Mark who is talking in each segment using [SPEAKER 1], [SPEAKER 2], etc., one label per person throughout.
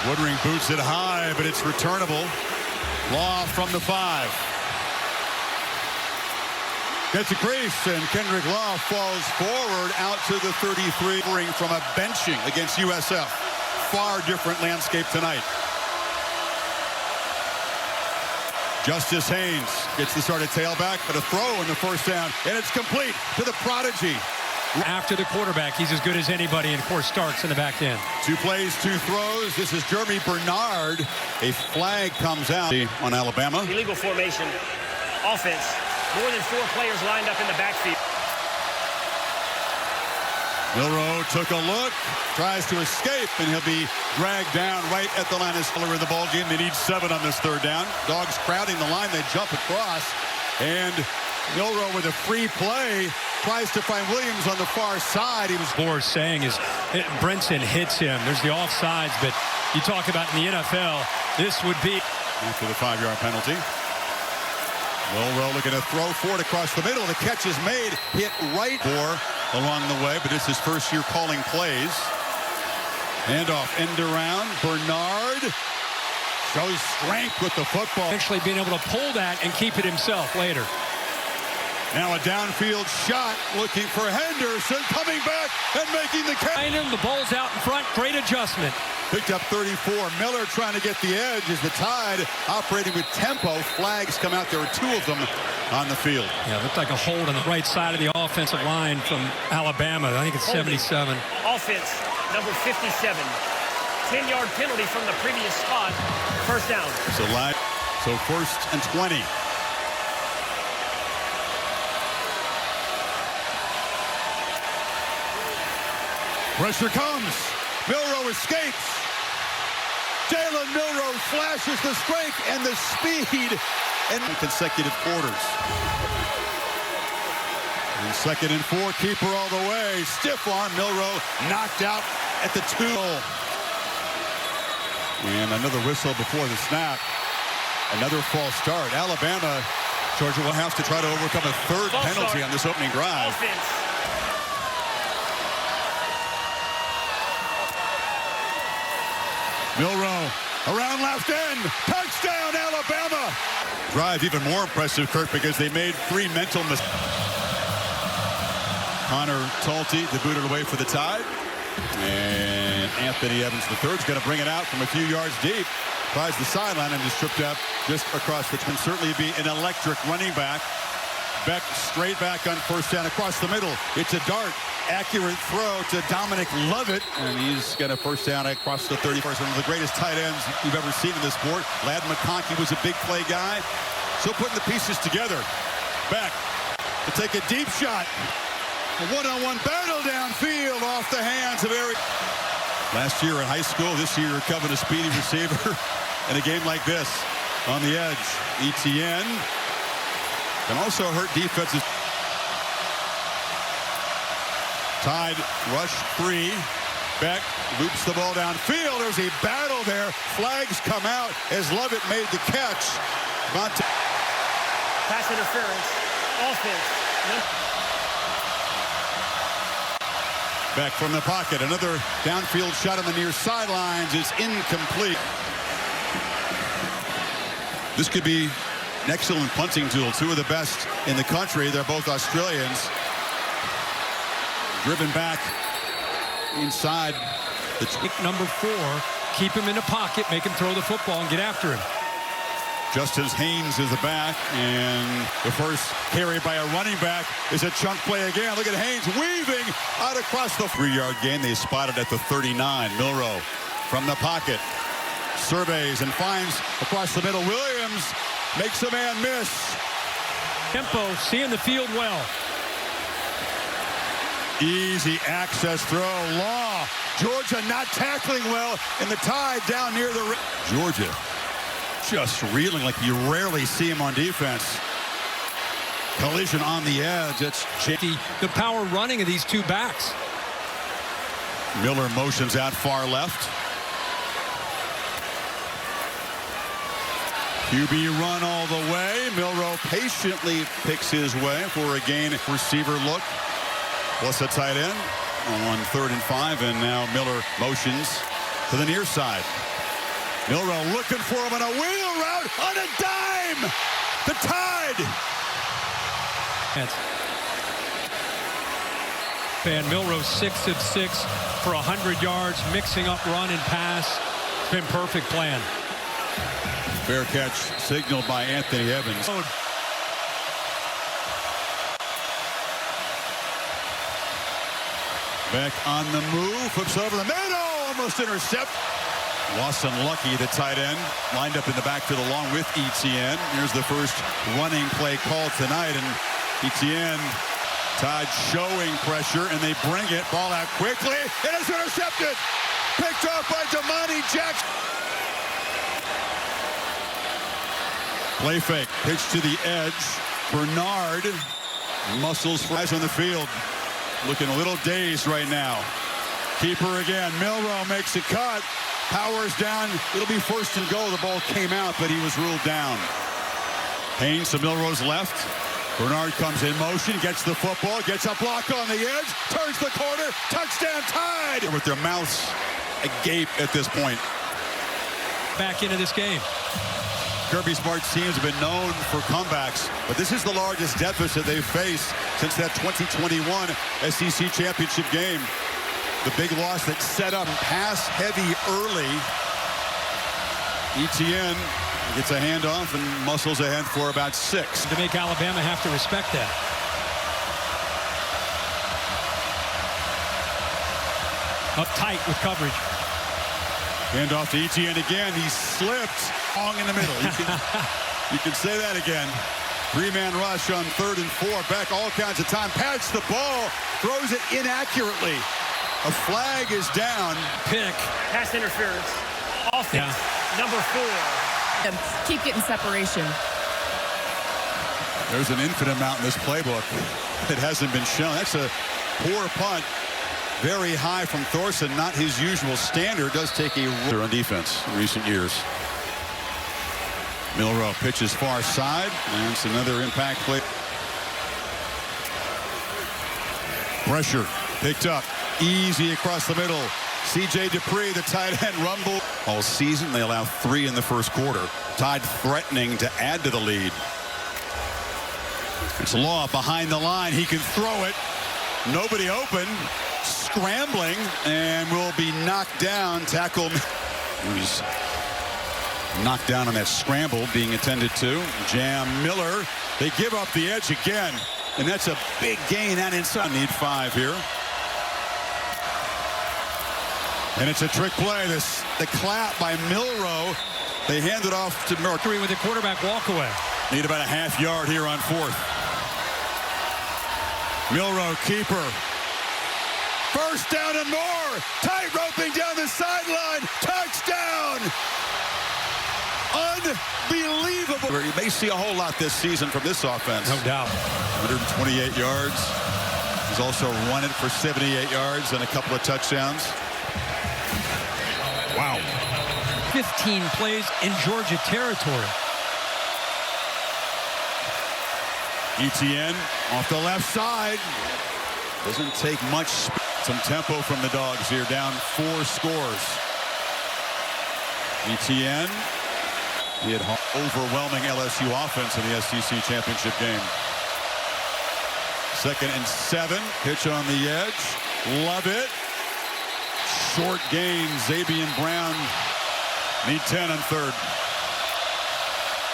[SPEAKER 1] Woodring boots it high, but it's returnable. Law from the 5. Gets a crease, and Kendrick Law falls forward out to the 33. From a benching against USF. Far different landscape tonight. Justice Haynes gets the start at tailback, but a throw in the first down, and it's complete to the prodigy.
[SPEAKER 2] After the quarterback, he's as good as anybody, and of course starts in the back end.
[SPEAKER 1] 2 plays, 2 throws. This is Jeremy Bernard. A flag comes out on Alabama.
[SPEAKER 3] Illegal formation. Offense. More than 4 players lined up in the backfield.
[SPEAKER 1] Milroe took a look, tries to escape, and he'll be dragged down right at the line of score in the ball game. They need 7 on this 3rd down. Dogs crowding the line. They jump across, and Milroe with a free play tries to find Williams on the far side. He was
[SPEAKER 2] Boris saying is Brinson hits him. There's the offsides, but you talk about in the NFL, this would be
[SPEAKER 1] after the 5-yard penalty. Milroe looking to throw forward across the middle. The catch is made, hit right along the way, but it's his first year calling plays. Handoff, end around. Bernard shows strength with the football.
[SPEAKER 2] Actually being able to pull that and keep it himself later.
[SPEAKER 1] Now a downfield shot looking for Henderson, coming back and making the catch.
[SPEAKER 2] The ball's out in front. Great adjustment.
[SPEAKER 1] Picked up 34. Miller trying to get the edge as the Tide operating with tempo. Flags come out. There were 2 of them on the field.
[SPEAKER 2] Yeah, looked like a hold on the right side of the offensive line from Alabama. I think it's 77.
[SPEAKER 3] Offense, number 57. 10-yard penalty from the previous spot. First down.
[SPEAKER 1] So 1st and 20. Pressure comes. Milroe escapes. Jalen Milroe flashes the strength and the speed in consecutive quarters. And 2nd and 4, keeper all the way. Stiff arm. Milroe knocked out at the 2. And another whistle before the snap. Another false start. Alabama, Georgia will have to try to overcome a 3rd penalty on this opening drive.
[SPEAKER 3] Offense.
[SPEAKER 1] Milroe around left end. Touchdown, Alabama. Drive even more impressive, Kirk, because they made 3 mental mistakes. Connor Talty booted away for the Tide. And Anthony Evans III is going to bring it out from a few yards deep. Tries the sideline and is tripped up just across, which can certainly be an electric running back. Beck straight back on 1st down across the middle. It's a dart. Accurate throw to Dominic Lovett. And he's got a 1st down across the 31st. One of the greatest tight ends you've ever seen in this sport. Ladd McConkey was a big play guy. So putting the pieces together. Beck to take a deep shot. A one-on-one battle downfield off the hands of Eric. Last year in high school, this year Coven a speedy receiver in a game like this. On the edge, ETN can also hurt defenses. Tide rush 3. Beck loops the ball downfield. There's a battle there. Flags come out as Lovett made the catch.
[SPEAKER 3] Pass interference. Offense.
[SPEAKER 1] Beck from the pocket. Another downfield shot on the near sidelines is incomplete. This could be an excellent punting tool. 2 of the best in the country. They're both Australians. Driven back inside.
[SPEAKER 2] Pick number 4. Keep him in the pocket. Make him throw the football and get after him.
[SPEAKER 1] Justice Haynes is the back, and the first carry by a running back is a chunk play again. Look at Haynes weaving out across the 3-yard gain. They spotted at the 39. Milroe from the pocket surveys and finds across the middle. Williams makes a man miss.
[SPEAKER 2] Tempo, seeing the field well.
[SPEAKER 1] Easy access throw. Law. Georgia not tackling well, and the Tide down near the rim. Georgia just reeling like you rarely see him on defense. Collision on the edge. It's
[SPEAKER 2] the power running of these 2 backs.
[SPEAKER 1] Miller motions out far left. QB run all the way. Milroe patiently picks his way for a gain. Receiver look. Plus a tight end on 3rd and 5. And now Miller motions to the near side. Milrow looking for him on a wheel route on a dime. The Tide.
[SPEAKER 2] And Milrow 6 of 6 for 100 yards, mixing up run and pass. It's been perfect plan.
[SPEAKER 1] Fair catch signaled by Anthony Evans. Beck on the move, flips over the middle, almost intercept. Lawson Lucky, the tight end, lined up in the backfield along with Etienne. Here's the first running play called tonight, and Etienne, Tide showing pressure, and they bring it. Ball out quickly, and it's intercepted. Picked off by Damani Jackson. Play fake, pitch to the edge. Bernard, muscles flies on the field. Looking a little dazed right now. Keeper again. Milrow makes a cut. Powers down. It'll be first and goal. The ball came out, but he was ruled down. Haynes to Milrow's left. Bernard comes in motion, gets the football, gets a block on the edge, turns the corner, touchdown Tide! With their mouths agape at this point.
[SPEAKER 2] Back into this game.
[SPEAKER 1] Kirby Smart's teams have been known for comebacks, but this is the largest deficit they've faced since that 2021 SEC championship game. The big loss that set up pass heavy early. Etienne gets a handoff and muscles ahead for about 6.
[SPEAKER 2] To make Alabama have to respect that. Up tight with coverage.
[SPEAKER 1] Handoff to Etienne again. He slipped long in the middle. You can say that again. 3-man rush on 3rd and 4. Beck all kinds of time. Pats the ball. Throws it inaccurately. A flag is down.
[SPEAKER 2] Pick.
[SPEAKER 3] Pass interference. Offense. Number 4.
[SPEAKER 4] Keep getting separation.
[SPEAKER 1] There's an infinite amount in this playbook that hasn't been shown. That's a poor punt. Very high from Thorson, not his usual standard. Does take a run on defense in recent years. Milrow pitches far side, and it's another impact play. Pressure picked up, easy across the middle. C.J. Dupree, the tight end, rumble. All season, they allow 3 in the first quarter. Tide threatening to add to the lead. It's Law behind the line. He can throw it. Nobody open. Scrambling, and will be knocked down. Tackle. He's knocked down on that scramble, being attended to. Jam Miller. They give up the edge again, and that's a big gain out inside. Need 5 here. And it's a trick play. The clap by Milrow. They hand it off to Mercury
[SPEAKER 2] With a quarterback walk away.
[SPEAKER 1] Need about a half yard here on 4th. Milrow, keeper. First down and more. Tight roping down the sideline. Touchdown. Unbelievable. You may see a whole lot this season from this offense.
[SPEAKER 2] No doubt.
[SPEAKER 1] 128 yards. He's also run it for 78 yards and a couple of touchdowns. Wow.
[SPEAKER 2] 15 plays in Georgia territory.
[SPEAKER 1] Etienne off the left side. Doesn't take much. Some tempo from the Dogs here, down 4 scores. Etienne, he had overwhelming LSU offense in the SEC championship game. 2nd and 7, pitch on the edge. Love it. Short gain. Zabian Brown need 10 on 3rd.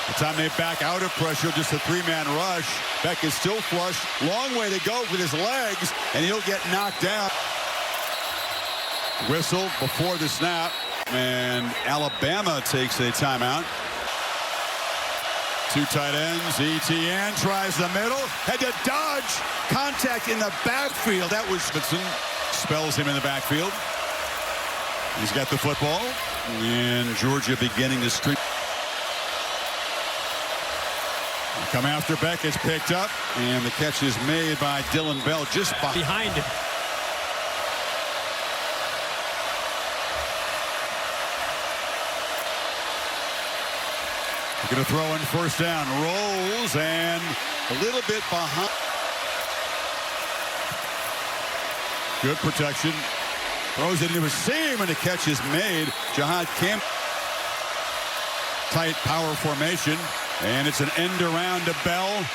[SPEAKER 1] The time they back out of pressure, just a 3-man rush. Beck is still flush. Long way to go with his legs, and he'll get knocked down. Whistle before the snap, and Alabama takes a timeout. 2 tight ends. Etienne tries the middle. Had to dodge contact in the backfield. That was Smithson. Spells him in the backfield. He's got the football, and Georgia beginning to string. Come after Beck, is picked up, and the catch is made by Dylan Bell just behind him. Going to throw in first down. Rolls, and a little bit behind. Good protection. Throws it into a seam, and the catch is made. Jihad Campbell. Tight power formation, and it's an end around to Bell.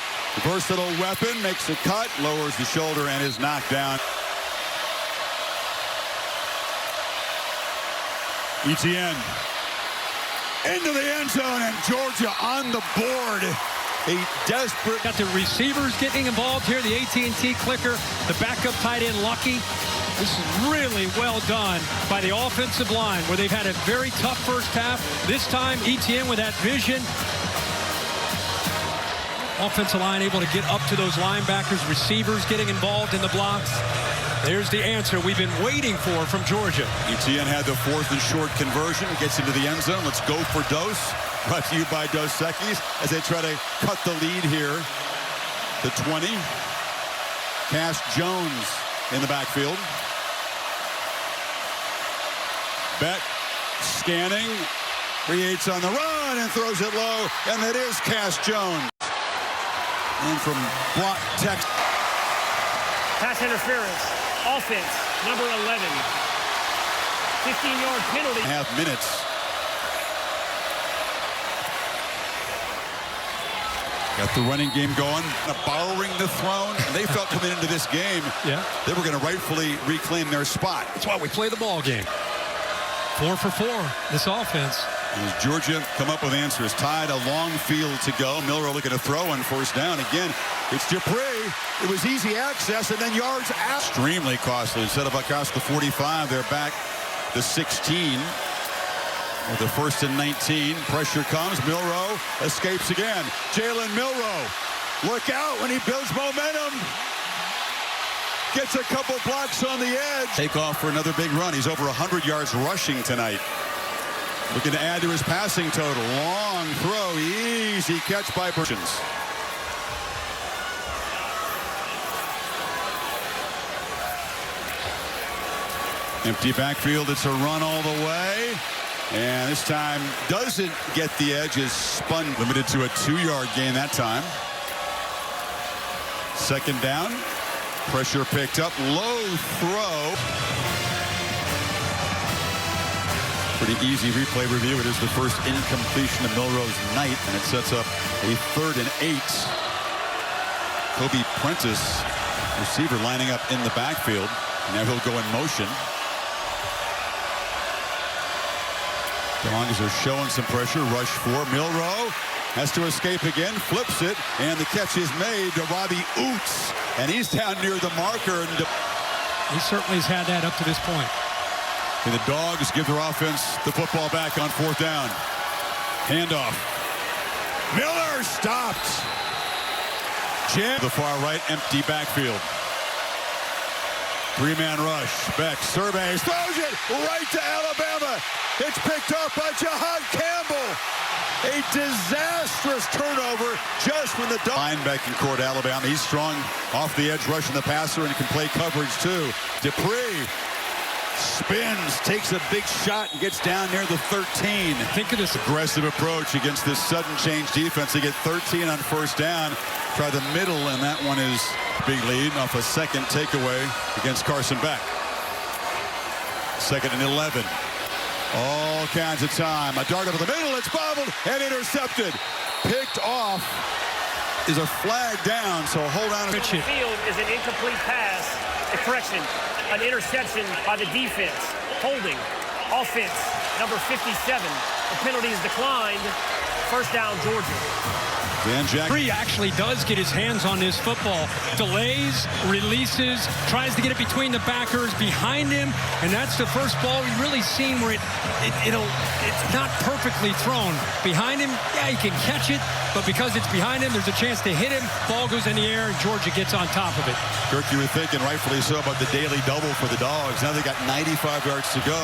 [SPEAKER 1] Versatile weapon, makes a cut, lowers the shoulder, and is knocked down. Etienne into the end zone, and Georgia on the board. A desperate.
[SPEAKER 2] Got the receivers getting involved here, the AT&T clicker, the backup tight end Lucky. This is really well done by the offensive line, where they've had a very tough first half. This time, Etienne with that vision. Offensive line able to get up to those linebackers, receivers getting involved in the blocks. There's the answer we've been waiting for from Georgia.
[SPEAKER 1] Etienne had the 4th and short conversion. Gets into the end zone. Let's go for Dos. Brought to you by Dos Equis as they try to cut the lead here. The 20. Cash Jones in the backfield. Beck scanning. Creates on the run and throws it low. And it is Cash Jones. And from block Texas.
[SPEAKER 3] Pass interference. Offense, number 11. 15-yard penalty.
[SPEAKER 1] Half minutes. Got the running game going. Borrowing the throne. And they felt coming into this game, they were going to rightfully reclaim their spot.
[SPEAKER 2] That's why we play the ball game. 4 for 4, this offense.
[SPEAKER 1] As Georgia come up with answers. Tied, a long field to go. Milroe looking to throw on 1st down. Again, it's Dupree. It was easy access, and then yards out. Extremely costly. Instead of across the 45, they're back the 16. With the 1st and 19. Pressure comes. Milroe escapes again. Jalen Milroe. Look out when he builds momentum. Gets a couple blocks on the edge. Take off for another big run. He's over 100 yards rushing tonight. Looking to add to his passing total. Long throw. Easy catch by Burchins. Empty backfield. It's a run all the way. And this time doesn't get the edge. Is spun. Limited to a 2-yard gain that time. 2nd down. Pressure picked up. Low throw. Pretty easy replay review. It is the first incompletion of Milroe's night, and it sets up a 3rd and 8. Kobe Prentice, receiver, lining up in the backfield. Now he'll go in motion. Dawgs are showing some pressure. Rush 4. Milroe has to escape again. Flips it, and the catch is made to Robbie Oots. And he's down near the marker. And
[SPEAKER 2] he certainly has had that up to this point.
[SPEAKER 1] And the Dogs give their offense the football back on 4th down. Handoff. Miller stopped. Jam. The far right, empty backfield. 3-man rush. Beck surveys, throws it right to Alabama. It's picked up by Jihad Campbell. A disastrous turnover just when the linebacking court Alabama. He's strong off the edge, rushing the passer, and he can play coverage too. Dupree spins, takes a big shot, and gets down near the 13.
[SPEAKER 2] Think of this
[SPEAKER 1] aggressive approach against this sudden change defense. They get 13 on 1st down. Try the middle, and that one is big lead off a 2nd takeaway against Carson Beck. 2nd and 11. All kinds of time. A dart over the middle. It's bobbled and intercepted. Picked off. Is a flag down, so hold on.
[SPEAKER 3] The field is an incomplete pass. Correction, an interception by the defense. Holding. Offense, number 57. The penalty is declined. 1st down, Georgia.
[SPEAKER 1] Dan Jackson.
[SPEAKER 2] Dupree actually does get his hands on this football. Delays, releases, tries to get it between the backers, behind him, and that's the first ball we've really seen where it's not perfectly thrown. Behind him, yeah, he can catch it, but because it's behind him, there's a chance to hit him. Ball goes in the air, and Georgia gets on top of it.
[SPEAKER 1] Kirk, you were thinking rightfully so about the daily double for the Dogs. Now they got 95 yards to go,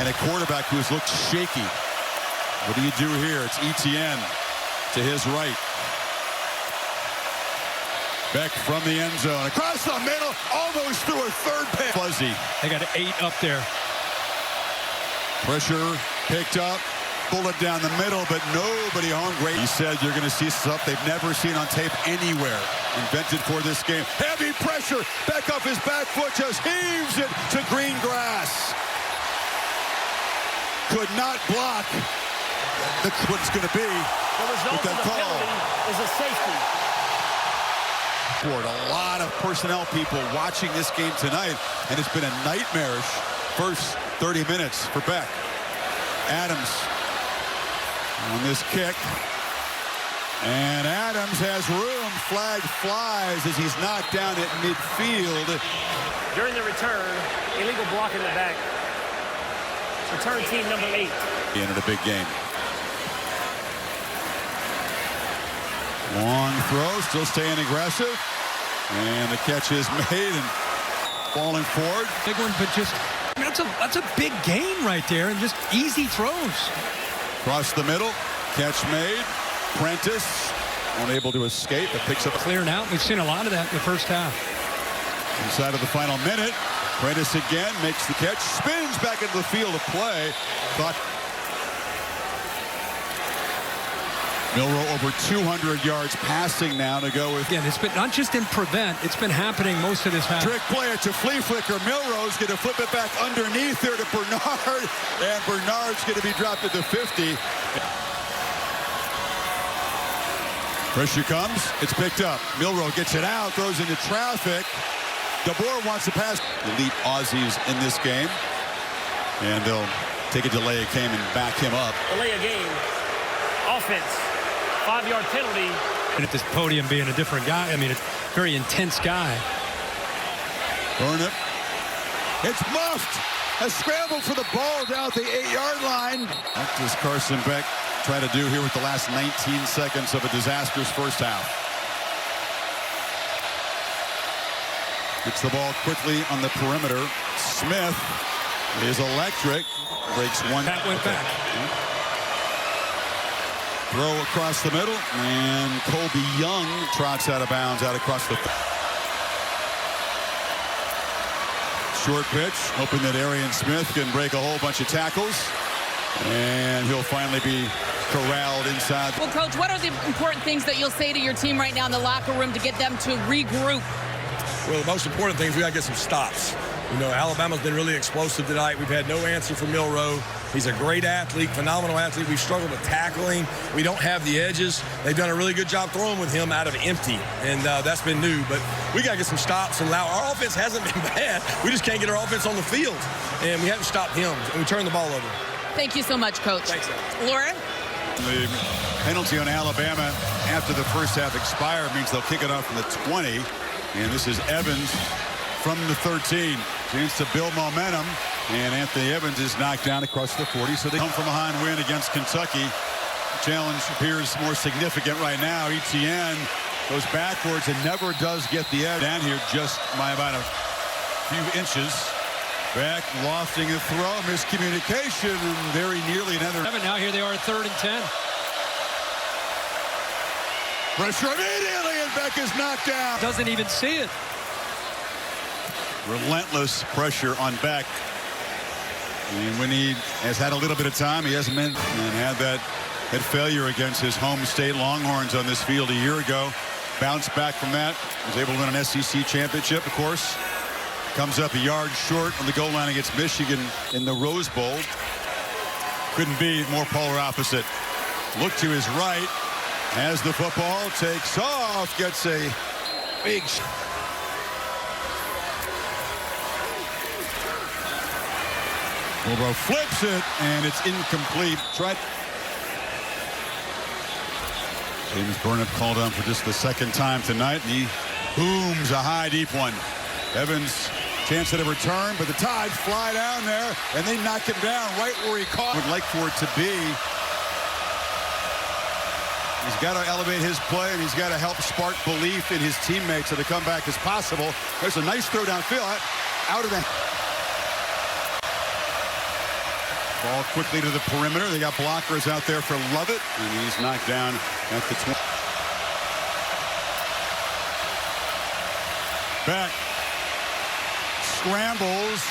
[SPEAKER 1] and a quarterback who's looked shaky. What do you do here? It's Etienne to his right. Beck from the end zone. Across the middle, almost through a 3rd pass. Fuzzy.
[SPEAKER 2] They got 8 up there.
[SPEAKER 1] Pressure picked up. Bullet down the middle, but nobody home. Great. He said you're going to see stuff they've never seen on tape anywhere. Invented for this game. Heavy pressure. Beck off his back foot, just heaves it to green grass. could not block. That's what it's going to be.
[SPEAKER 3] The result of the penalty is a safety.
[SPEAKER 1] A lot of personnel people watching this game tonight, and it's been a nightmarish first 30 minutes for Beck. Adams on this kick. And Adams has room. Flag flies as he's knocked down at midfield.
[SPEAKER 3] During the return, illegal block in the back. Return team number 8.
[SPEAKER 1] He entered a big game. Long throw, still staying aggressive. And the catch is made and falling forward.
[SPEAKER 2] Big one, but just, I mean, that's a big gain right there, and just easy throws.
[SPEAKER 1] Across the middle, catch made. Prentice unable to escape. It picks up.
[SPEAKER 2] Clearing out. We've seen a lot of that in the first half.
[SPEAKER 1] Inside of the final minute, Prentice again makes the catch, spins back into the field of play. Thought Milroe over 200 yards passing now to go with.
[SPEAKER 2] Again, it's been not just in prevent, it's been happening most of this half.
[SPEAKER 1] Trick play it to flea flicker. Milroe's going to flip it back underneath there to Bernard, and Bernard's going to be dropped at the 50. Pressure comes, it's picked up. Milroe gets it out, throws into traffic. DeBoer wants to pass. Elite Aussies in this game, and they'll take a delay of game and back him up.
[SPEAKER 3] Delay of game. Offense. 5-yard penalty.
[SPEAKER 2] And at this podium being a different guy, I mean, a very intense guy.
[SPEAKER 1] Burnett. It's muffed. A scramble for the ball down at the 8-yard line. What does Carson Beck try to do here with the last 19 seconds of a disastrous first half? Gets the ball quickly on the perimeter. Smith is electric. Breaks one.
[SPEAKER 2] That went back.
[SPEAKER 1] Throw across the middle, and Colby Young trots out of bounds out across the short pitch, hoping that Arian Smith can break a whole bunch of tackles, and he'll finally be corralled inside.
[SPEAKER 4] Well, Coach, what are the important things that you'll say to your team right now in the locker room to get them to regroup?
[SPEAKER 5] Well, the most important thing is we got to get some stops. You know, Alabama's been really explosive tonight. We've had no answer for Milroe. He's a great athlete, phenomenal athlete. We've struggled with tackling. We don't have the edges. They've done a really good job throwing with him out of empty, and that's been new. But we got to get some stops and allow. Our offense hasn't been bad. We just can't get our offense on the field, and we haven't stopped him, and we turned the ball over.
[SPEAKER 4] Thank you so much, Coach.
[SPEAKER 5] Thanks,
[SPEAKER 4] Laura?
[SPEAKER 1] The penalty on Alabama after the first half expired means they'll kick it off from the 20, and this is Evans from the 13. Chance to build momentum, and Anthony Evans is knocked down across the 40, so they come from behind win against Kentucky. The challenge appears more significant right now. Etienne goes backwards and never does get the edge. Down here just by about a few inches. Back, lofting a throw, miscommunication, and very nearly another.
[SPEAKER 2] Now here they are at 3rd and 10.
[SPEAKER 1] Pressure immediately, and Beck is knocked down.
[SPEAKER 2] Doesn't even see it.
[SPEAKER 1] Relentless pressure on Beck. And when he has had a little bit of time, he hasn't been and had that failure against his home state Longhorns on this field a year ago. Bounced back from that. Was able to win an SEC championship, of course. Comes up a yard short on the goal line against Michigan in the Rose Bowl. Couldn't be more polar opposite. Look to his right as the football takes off. Gets a big shot. Milroe flips it, and it's incomplete. James Burnett called on for just the second time tonight, and he booms a high, deep one. Evans, chance at a return, but the Tide fly down there, and they knock him down right where he caught. Would like for it to be. He's got to elevate his play, and he's got to help spark belief in his teammates that the comeback is possible. There's a nice throw downfield, out of the. Ball quickly to the perimeter. They got blockers out there for Lovett, and he's knocked down at the 20. Beck scrambles,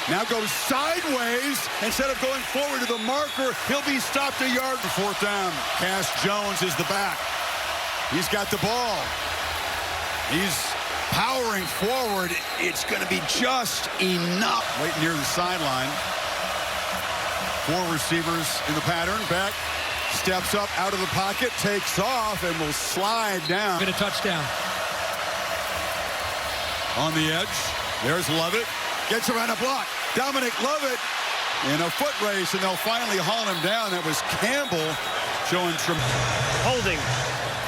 [SPEAKER 1] now goes sideways. Instead of going forward to the marker, he'll be stopped a yard for 4th down. Cass Jones is the back. He's got the ball. He's powering forward. It's going to be just enough. Right near the sideline. 4 receivers in the pattern. Beck steps up out of the pocket, takes off, and will slide down.
[SPEAKER 2] Get a touchdown.
[SPEAKER 1] On the edge, there's Lovett. Gets around a block. Dominic Lovett in a foot race, and they'll finally haul him down. That was Campbell showing
[SPEAKER 3] Holding.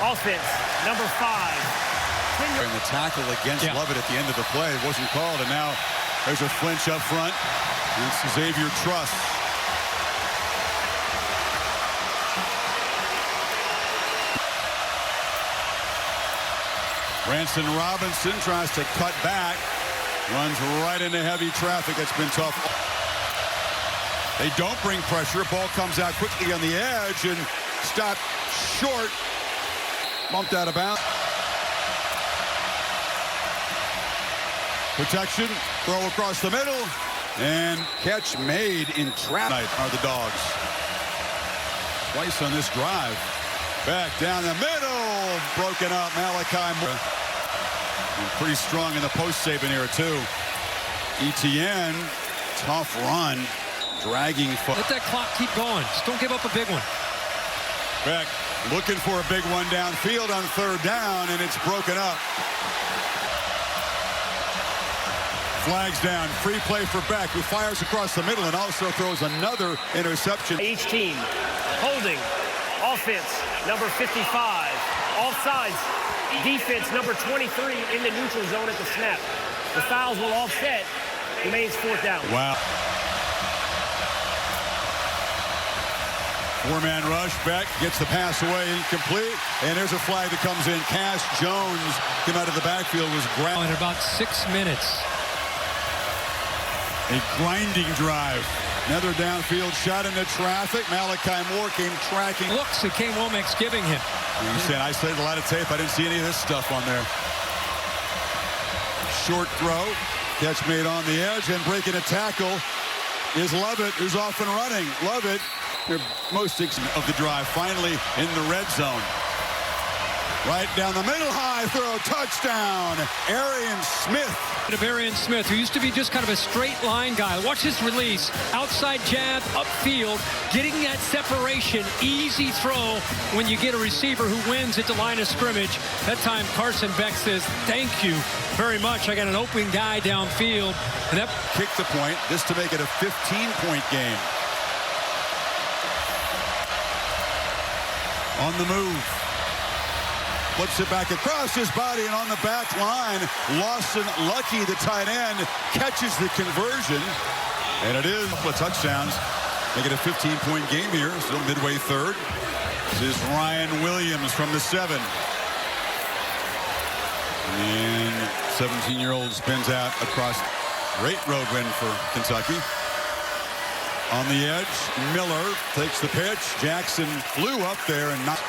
[SPEAKER 3] Offense. Number 5.
[SPEAKER 1] And the tackle against Lovett at the end of the play wasn't called, and now there's a flinch up front. It's Xavier Truss. Branson Robinson tries to cut back, runs right into heavy traffic. It's been tough. They don't bring pressure. Ball comes out quickly on the edge and stopped short. Bumped out of bounds. Protection, throw across the middle, and catch made in traffic are the Dogs. Twice on this drive. Back down the middle, broken up. Malachi Moore. Pretty strong in the post-Saban era, too. Etienne, tough run, dragging foot.
[SPEAKER 2] Let that clock keep going. Just don't give up a big one.
[SPEAKER 1] Beck looking for a big one downfield on 3rd down, and it's broken up. Flags down. Free play for Beck, who fires across the middle and also throws another interception.
[SPEAKER 3] Each team. Holding. Offense. Number 55. Offsides. Defense. Number 23 in the neutral zone at the snap. The fouls will offset. Remains 4th down.
[SPEAKER 1] Wow. 4-man rush. Beck gets the pass away, incomplete, and there's a flag that comes in. Cass Jones came out of the backfield, was ground.
[SPEAKER 2] In about 6 minutes.
[SPEAKER 1] A grinding drive. Another downfield shot into traffic. Malachi Moore came tracking.
[SPEAKER 2] Looks at Kane Womack's giving him.
[SPEAKER 1] He said, I studied a lot of tape. I didn't see any of this stuff on there. Short throw. Catch made on the edge, and breaking a tackle is Lovett, who's off and running. Lovett, most of the drive, finally in the red zone. Right down the middle, high throw, touchdown, Arian Smith.
[SPEAKER 2] Of Arian Smith, who used to be just kind of a straight line guy. Watch his release, outside jab, upfield, getting that separation, easy throw when you get a receiver who wins at the line of scrimmage. That time Carson Beck says, thank you very much. I got an open guy downfield. And that
[SPEAKER 1] kicked the point, this to make it a 15-point game. On the move. Flips it back across his body and on the back line. Lawson Lucky, the tight end, catches the conversion. And it is a touchdowns. Make it a 15-point game here. Still midway 3rd. This is Ryan Williams from the 7. And 17-year-old spins out across. Great road win for Kentucky. On the edge, Miller takes the pitch. Jackson flew up there and knocked.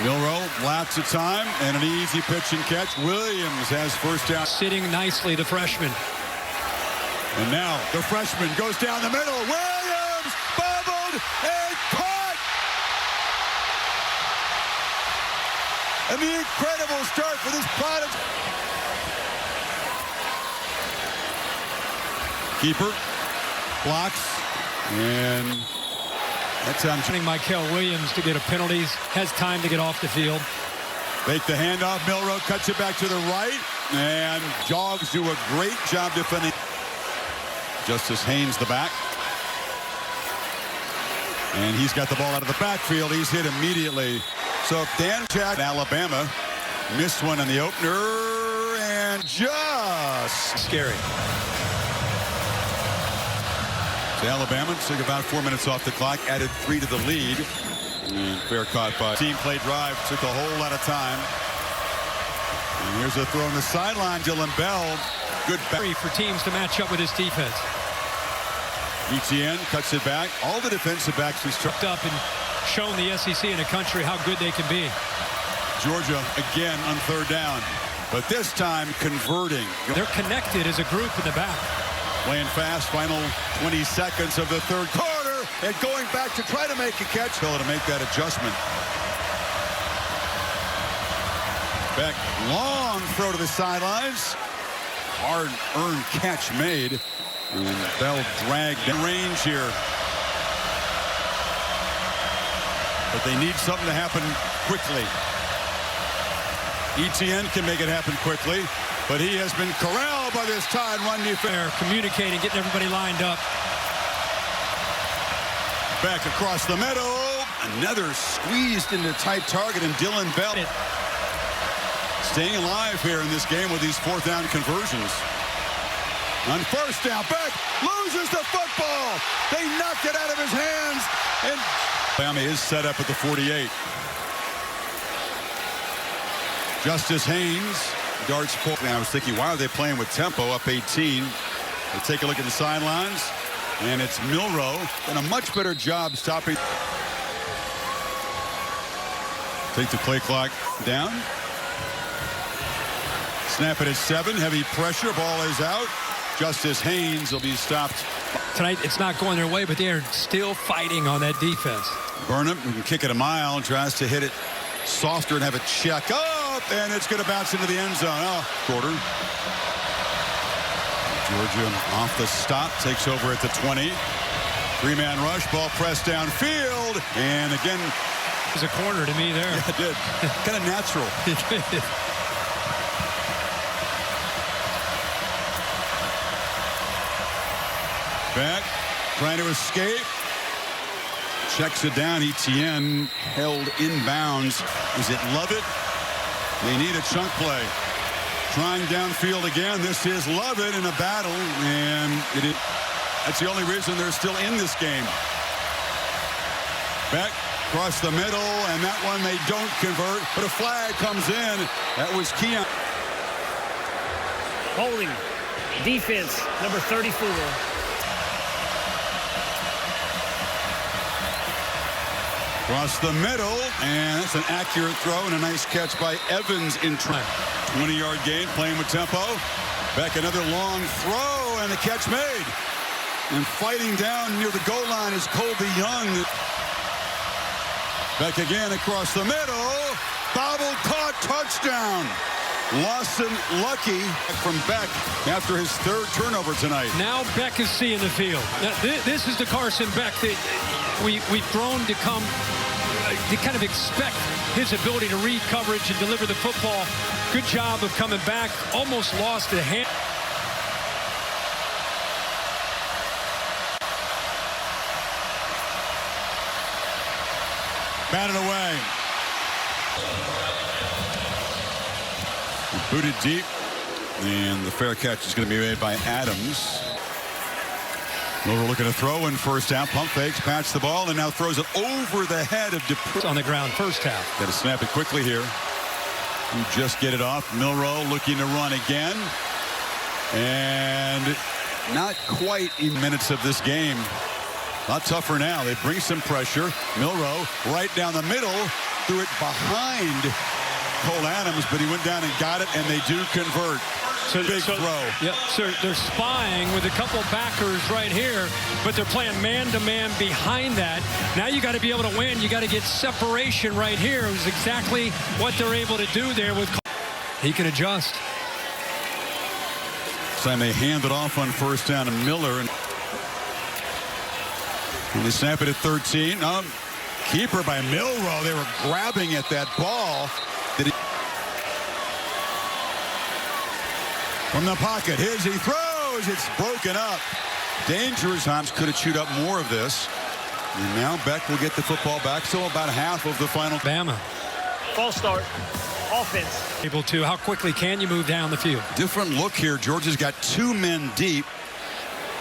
[SPEAKER 1] Milroe, lots of time, and an easy pitch and catch. Williams has 1st down.
[SPEAKER 2] sitting nicely, the freshman.
[SPEAKER 1] And now the freshman goes down the middle. Williams bobbled and caught. And the incredible start for this product. Keeper blocks, and that's
[SPEAKER 2] Michael Williams to get a penalty, has time to get off the field.
[SPEAKER 1] Take the handoff. Milroe cuts it back to the right, and Dawgs do a great job defending. Justice Haynes, the back. And he's got the ball out of the backfield. He's hit immediately. So Dan Jack, Alabama, missed one in the opener, and just
[SPEAKER 2] scary.
[SPEAKER 1] So Alabama took about 4 minutes off the clock, added 3 to the lead. And fair caught by team play drive, took a whole lot of time. And here's a throw on the sideline. Dylan Bell, good back.
[SPEAKER 2] For teams to match up with his defense.
[SPEAKER 1] Etienne cuts it back. All the defensive backs he's trucked
[SPEAKER 2] up and shown the SEC in the country how good they can be.
[SPEAKER 1] Georgia again on 3rd down, but this time converting.
[SPEAKER 2] They're connected as a group in the back.
[SPEAKER 1] Playing fast, final 20 seconds of the 3rd quarter, and going back to try to make a catch. To make that adjustment. Beck, long throw to the sidelines. Hard-earned catch made. And Bell dragged in range here. But they need something to happen quickly. ETN can make it happen quickly, but he has been corralled by this Tide run defense.
[SPEAKER 2] Communicating, getting everybody lined up.
[SPEAKER 1] Back across the middle. Another squeezed into tight target, and Dylan Bell staying alive here in this game with these fourth down conversions. On first down, Beck loses the football. They knocked it out of his hands, and Alabama is set up at the 48. Justice Haynes darts forward. I was thinking, why are they playing with tempo up 18? We'll take a look at the sidelines, and it's Milroe done a much better job stopping. Take the play clock down. Snap it at 7. Heavy pressure. Ball is out. Justice Haynes will be stopped.
[SPEAKER 2] Tonight, it's not going their way, but they are still fighting on that defense.
[SPEAKER 1] Burnham, who can kick it a mile, tries to hit it softer and have it check up, and it's going to bounce into the end zone. Oh, quarter. Georgia off the stop, takes over at the 20. Three-man rush, ball pressed downfield, and again.
[SPEAKER 2] It was a corner to me there.
[SPEAKER 1] Yeah, it did. Kind of natural. Back, trying to escape. Checks it down. ETN held inbounds. Is it Lovett? They need a chunk play. Trying downfield again. This is Lovett in a battle, and that's the only reason they're still in this game. Back across the middle, and that one they don't convert, but a flag comes in. That was Keon.
[SPEAKER 3] Holding. Defense, number 34.
[SPEAKER 1] Across the middle, and that's an accurate throw and a nice catch by Evans in try. 20-yard gain, playing with tempo. Back another long throw, and the catch made. And fighting down near the goal line is Colby Young. Back again across the middle. Bobbled, caught, touchdown. Lawson Lucky from Beck after his third turnover tonight.
[SPEAKER 2] Now Beck is seeing the field. Now, this is the Carson Beck that we've grown to come to kind of expect his ability to read coverage and deliver the football. Good job of coming back. Almost lost the hand.
[SPEAKER 1] Batted away. Booted deep, and the fair catch is going to be made by Adams. Over looking to throw in first down. Pump fakes, patch the ball, and now throws it over the head of DePree.
[SPEAKER 2] On the ground first half.
[SPEAKER 1] Got to snap it quickly here. You just get it off. Milroe looking to run again. And not quite in minutes of this game. A lot tougher now. They bring some pressure. Milroe right down the middle. Threw it behind Cole Adams, but he went down and got it, and they do convert. Big throw.
[SPEAKER 2] Yeah, so they're spying with a couple backers right here, but they're playing man-to-man behind that. Now you got to be able to win. You got to get separation right here. It was exactly what they're able to do there with. He can adjust.
[SPEAKER 1] This time they hand it off on first down to Miller. And they snap it at 13. Keeper by Milroe. They were grabbing at that ball. From the pocket, he throws. It's broken up. Dangerous. Hobbs could have chewed up more of this. And now Beck will get the football back. So about half of the final.
[SPEAKER 2] Bama.
[SPEAKER 3] False start. Offense.
[SPEAKER 2] Able to. How quickly can you move down the field?
[SPEAKER 1] Different look here. Georgia's got two men deep.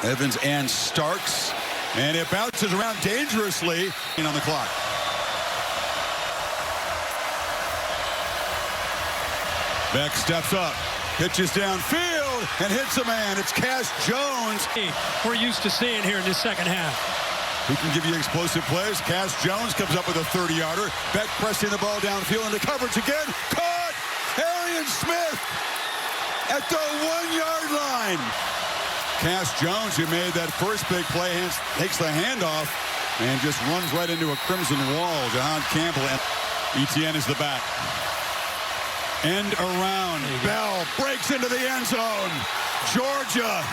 [SPEAKER 1] Evans and Starks. And it bounces around dangerously on the clock. Beck steps up. Pitches downfield and hits a man. It's Cass Jones.
[SPEAKER 2] We're used to seeing here in the second half.
[SPEAKER 1] Who can give you explosive plays? Cass Jones comes up with a 30-yarder. Beck pressing the ball downfield into coverage again. Caught! Arian Smith at the 1-yard line. Cass Jones, who made that first big play, takes the handoff and just runs right into a crimson wall. Jahan Campbell and ETN is the back. End around. Bell breaks into the end zone. Georgia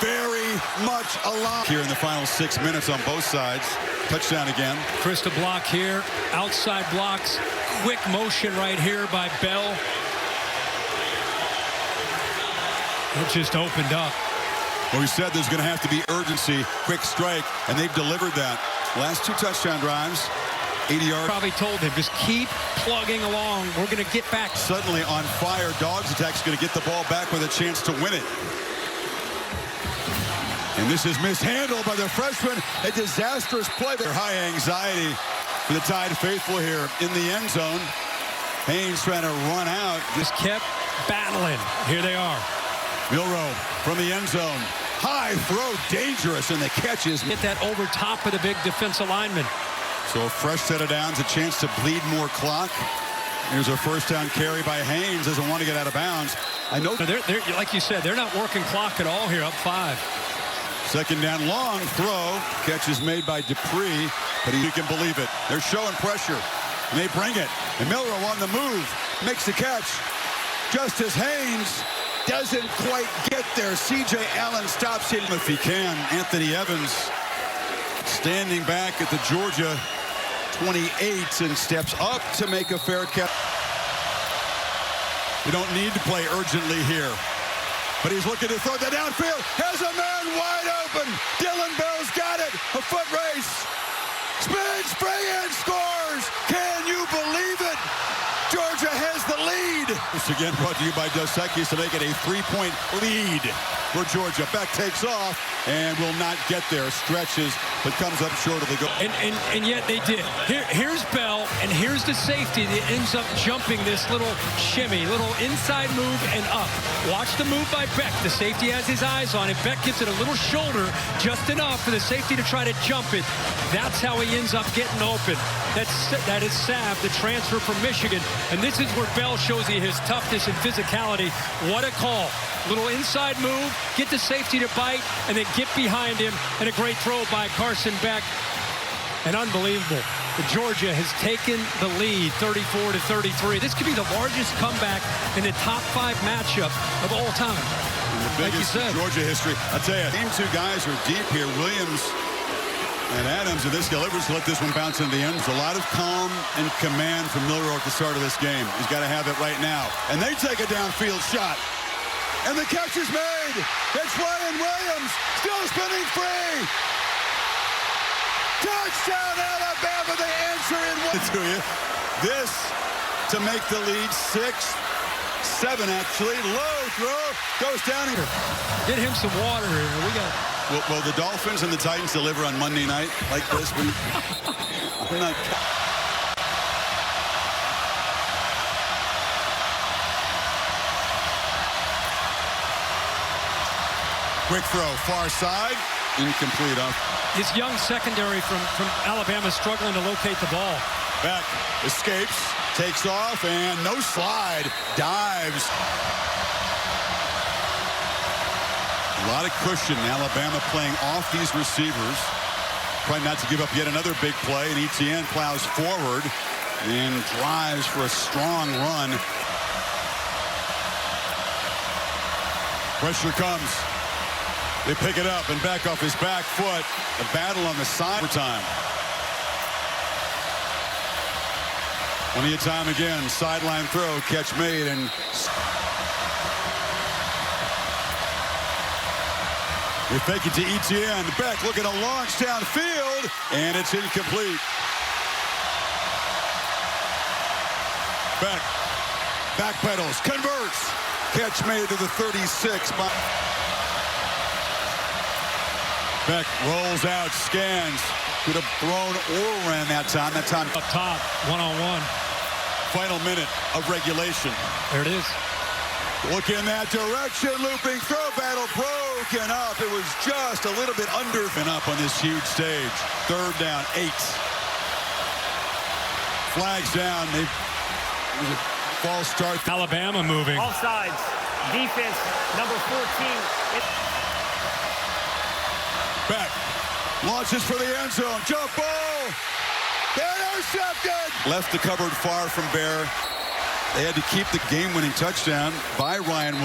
[SPEAKER 1] very much alive. Here in the final 6 minutes on both sides. Touchdown again.
[SPEAKER 2] Chris to block here. Outside blocks. Quick motion right here by Bell. It just opened up.
[SPEAKER 1] Well, we said there's going to have to be urgency, quick strike, and they've delivered that. Last 2 touchdown drives, 80 yards.
[SPEAKER 2] Probably told him, just keep plugging along. We're going to get back.
[SPEAKER 1] Suddenly on fire. Dawgs attack's going to get the ball back with a chance to win it. And this is mishandled by the freshman. A disastrous play. Their high anxiety for the Tide faithful here in the end zone. Haynes trying to run out.
[SPEAKER 2] Just kept battling. Here they are.
[SPEAKER 1] Milroe from the end zone. High throw, dangerous, and the catches.
[SPEAKER 2] Get that over top of the big defensive lineman.
[SPEAKER 1] So a fresh set of downs, a chance to bleed more clock. Here's a first down carry by Haynes. Doesn't want to get out of bounds. I know
[SPEAKER 2] they're like you said, they're not working clock at all here, up 5.
[SPEAKER 1] Second down, long throw. Catch is made by Dupree, but you can believe it. They're showing pressure, and they bring it. And Milroe on the move, makes the catch. Just as Haynes doesn't quite get there. C.J. Allen stops him if he can. Anthony Evans standing back at the Georgia 28 and steps up to make a fair catch. We don't need to play urgently here. But he's looking to throw that downfield. Has a man wide open. Dylan Bell's got it. A foot race. Spins, free and scores. Can you believe it? Georgia has the lead. This again brought to you by Dos Equis to make it a 3-point lead for Georgia. Beck takes off and will not get there. Stretches, but comes up short of the goal.
[SPEAKER 2] And yet they did. Here's Bell, and here's the safety that ends up jumping this little shimmy, little inside move and up. Watch the move by Beck. The safety has his eyes on it. Beck gives it a little shoulder, just enough for the safety to try to jump it. That's how he ends up getting open. That is Sav, the transfer from Michigan. And this is where Bell shows you his toughness and physicality. What a call. Little inside move, get the safety to bite, and then get behind him. And a great throw by Carson Beck. And unbelievable. Georgia has taken the lead, 34-33. This could be the largest comeback in the top 5 matchup of all time.
[SPEAKER 1] And the biggest in Georgia history. I'll tell you, these 2 guys are deep here. Williams and Adams, and this delivers to let this one bounce into the end. There's a lot of calm and command from Milroe at the start of this game. He's got to have it right now. And they take a downfield shot. And the catch is made. It's Ryan Williams, still spinning free. Touchdown, Alabama. They answer in one. To you. This to make the lead 6-7 actually. Low throw goes down here.
[SPEAKER 2] Get him some water here. We got.
[SPEAKER 1] Will the Dolphins and the Titans deliver on Monday night like this? We're not. Quick throw, far side, incomplete.
[SPEAKER 2] This young secondary from Alabama struggling to locate the ball.
[SPEAKER 1] Beck escapes, takes off, and no slide, dives. A lot of cushion. Alabama playing off these receivers. Trying not to give up yet another big play. And Etienne plows forward and drives for a strong run. Pressure comes. They pick it up and back off his back foot. A battle on the side time. Plenty of time again. Sideline throw. Catch made. And they fake it to Etienne. Beck looking to launch downfield, and it's incomplete. Beck backpedals, converts. Catch made to the 36. Beck rolls out, scans. Could have thrown or ran that time. That time
[SPEAKER 2] up top, one-on-one.
[SPEAKER 1] Final minute of regulation.
[SPEAKER 2] There it is.
[SPEAKER 1] Look in that direction, looping throw, battle broken up. It was just a little bit under and up on this huge stage. 3rd down, 8. Flags down. It was a false start.
[SPEAKER 2] Alabama moving.
[SPEAKER 3] Offsides. Defense, number 14.
[SPEAKER 1] Beck launches for the end zone. Jump ball. Intercepted. Left the cupboard far from Bear. They had to keep the game-winning touchdown by Ryan Williams.